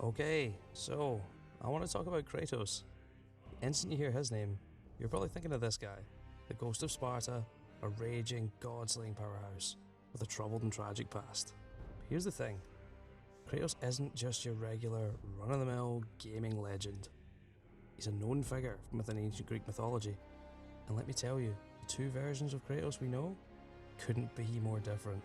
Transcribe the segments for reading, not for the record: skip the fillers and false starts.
Okay, so I want to talk about Kratos. The instant you hear his name, you're probably thinking of this guy, the ghost of Sparta, a raging, god-slaying powerhouse with a troubled and tragic past. But here's the thing, Kratos isn't just your regular, run-of-the-mill gaming legend. He's a known figure from within ancient Greek mythology, and let me tell you, the two versions of Kratos we know couldn't be more different.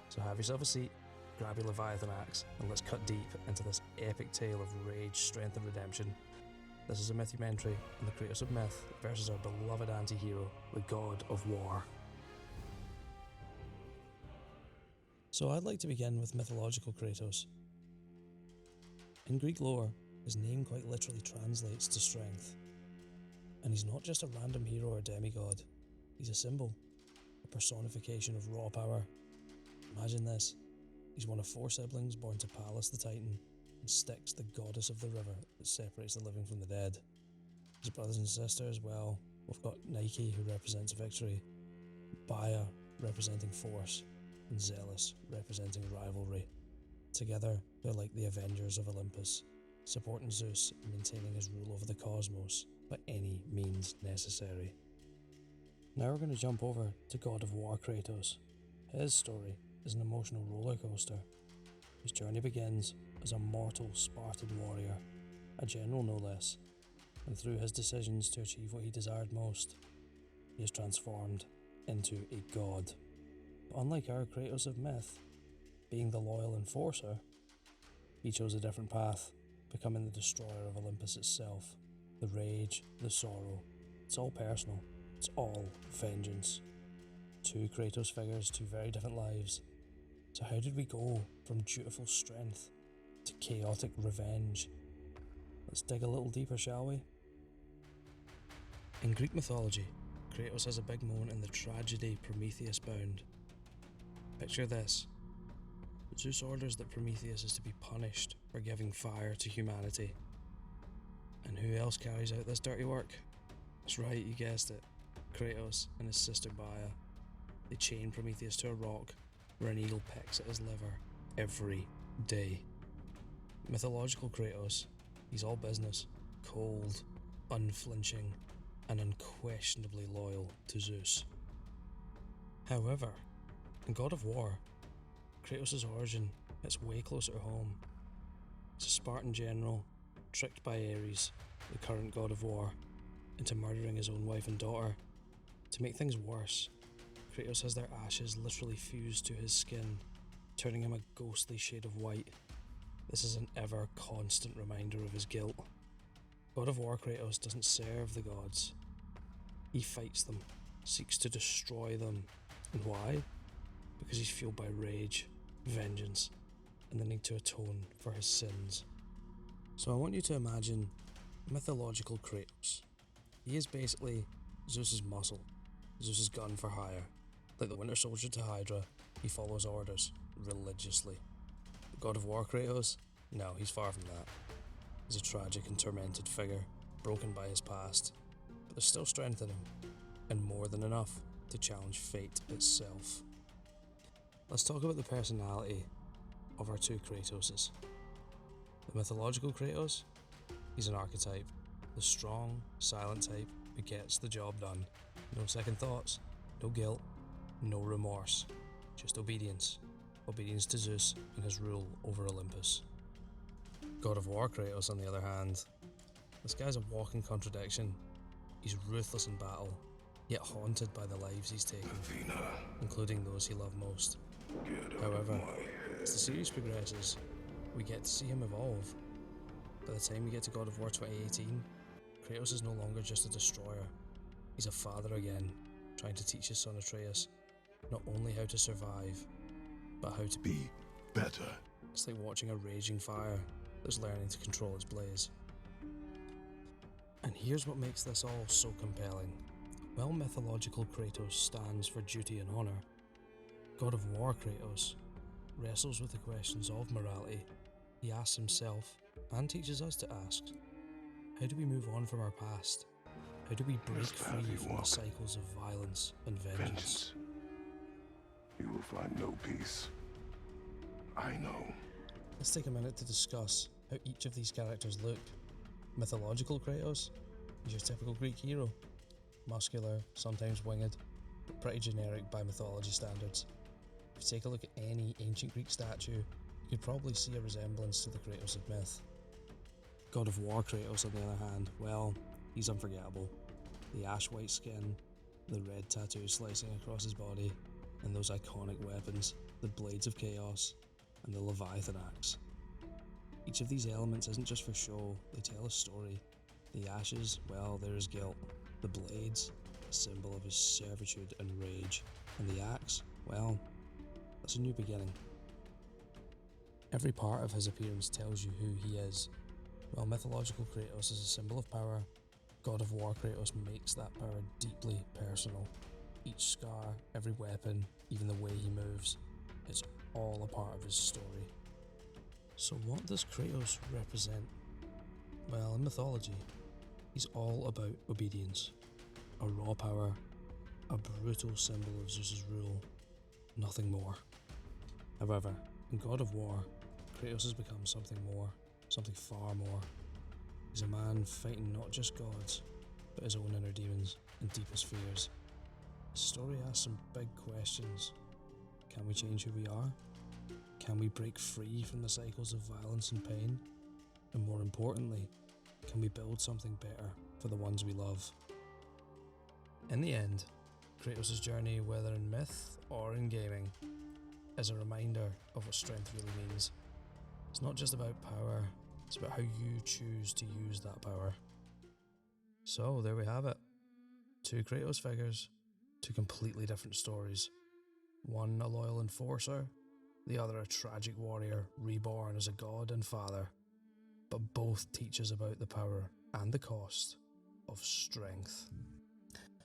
So have yourself a seat, grab your Leviathan axe, and let's cut deep into this epic tale of rage, strength and redemption. This is a Mythumentary on the Kratos of myth versus our beloved anti-hero, the god of war. So I'd like to begin with mythological Kratos. In Greek lore, his name quite literally translates to strength. And he's not just a random hero or demigod, he's a symbol, a personification of raw power. Imagine this, he's one of 4 siblings born to Pallas the Titan, and Styx, the goddess of the river that separates the living from the dead. His brothers and sisters, well, we've got Nike, who represents victory, Baia, representing force, and Zealous, representing rivalry. Together, they're like the Avengers of Olympus, supporting Zeus and maintaining his rule over the cosmos by any means necessary. Now we're going to jump over to God of War Kratos. His story is an emotional roller coaster. His journey begins as a mortal Spartan warrior, a general no less, and through his decisions to achieve what he desired most, he is transformed into a god. But unlike our Kratos of myth, being the loyal enforcer, he chose a different path, becoming the destroyer of Olympus itself. The rage, the sorrow, it's all personal, it's all vengeance. 2 Kratos figures, 2 very different lives. So how did we go from dutiful strength to chaotic revenge? Let's dig a little deeper, shall we? In Greek mythology, Kratos has a big moment in the tragedy Prometheus bound. Picture this. Zeus orders that Prometheus is to be punished for giving fire to humanity. And who else carries out this dirty work? That's right, you guessed it. Kratos and his sister Baia. They chain Prometheus to a rock where an eagle pecks at his liver every day. Mythological Kratos, he's all business, cold, unflinching, and unquestionably loyal to Zeus. However, in God of War, Kratos' origin hits way closer to home. He's a Spartan general, tricked by Ares, the current god of war, into murdering his own wife and daughter. To make things worse, Kratos has their ashes literally fused to his skin, turning him a ghostly shade of white. This is an ever constant reminder of his guilt. God of War Kratos doesn't serve the gods. He fights them, seeks to destroy them. And why? Because he's fueled by rage, vengeance, and the need to atone for his sins. So I want you to imagine mythological Kratos. He is basically Zeus's muscle, Zeus's gun for hire. Like the Winter Soldier to Hydra, he follows orders religiously. The God of War Kratos? No, he's far from that. He's a tragic and tormented figure, broken by his past, but there's still strength in him, and more than enough to challenge fate itself. Let's talk about the personality of our 2 Kratoses. The mythological Kratos? He's an archetype, the strong, silent type who gets the job done. No second thoughts, no guilt, no remorse, just obedience. Obedience to Zeus and his rule over Olympus. God of War Kratos, on the other hand, this guy's a walking contradiction. He's ruthless in battle, yet haunted by the lives he's taken, including those he loved most. However, as the series progresses, we get to see him evolve. By the time we get to God of War 2018, Kratos is no longer just a destroyer. He's a father again, trying to teach his son Atreus not only how to survive, but how to be better. It's like watching a raging fire that's learning to control its blaze. And here's what makes this all so compelling. While mythological Kratos stands for duty and honour, God of War Kratos wrestles with the questions of morality. He asks himself, and teaches us to ask, how do we move on from our past? How do we break free from the cycles of violence and vengeance? You will find no peace. I know. Let's take a minute to discuss how each of these characters look. Mythological Kratos is your typical Greek hero, muscular, sometimes winged, but pretty generic by mythology standards. If you take a look at any ancient Greek statue, you could probably see a resemblance to the Kratos of myth. God of War Kratos, on the other hand, well, he's unforgettable. The ash-white skin, the red tattoo slicing across his body, and those iconic weapons, the Blades of Chaos and the Leviathan Axe. Each of these elements isn't just for show, they tell a story. The ashes, well, they're his guilt. The blades, a symbol of his servitude and rage. And the axe, well, that's a new beginning. Every part of his appearance tells you who he is. While mythological Kratos is a symbol of power, God of War Kratos makes that power deeply personal. Each scar, every weapon, even the way he moves, it's all a part of his story. So what does Kratos represent? Well, in mythology, he's all about obedience. A raw power, a brutal symbol of Zeus's rule, nothing more. However, in God of War, Kratos has become something more, something far more. He's a man fighting not just gods, but his own inner demons and deepest fears. His story asks some big questions. Can we change who we are? Can we break free from the cycles of violence and pain? And more importantly, can we build something better for the ones we love? In the end, Kratos' journey, whether in myth or in gaming, is a reminder of what strength really means. It's not just about power, it's about how you choose to use that power. So there we have it. Two Kratos figures, two completely different stories. One a loyal enforcer, the other a tragic warrior reborn as a god and father. But both teach us about the power and the cost of strength.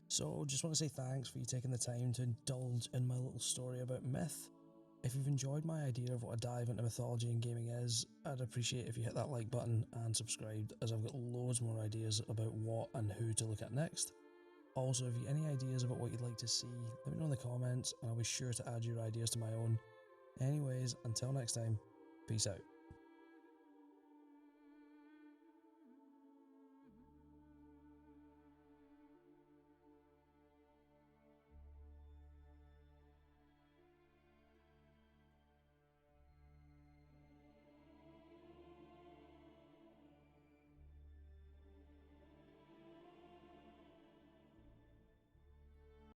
So just want to say thanks for you taking the time to indulge in my little story about myth. If you've enjoyed my idea of what a dive into mythology and gaming is, I'd appreciate if you hit that like button and subscribed, as I've got loads more ideas about what and who to look at next. Also, if you have any ideas about what you'd like to see, let me know in the comments and I'll be sure to add your ideas to my own. Anyways, until next time, peace out.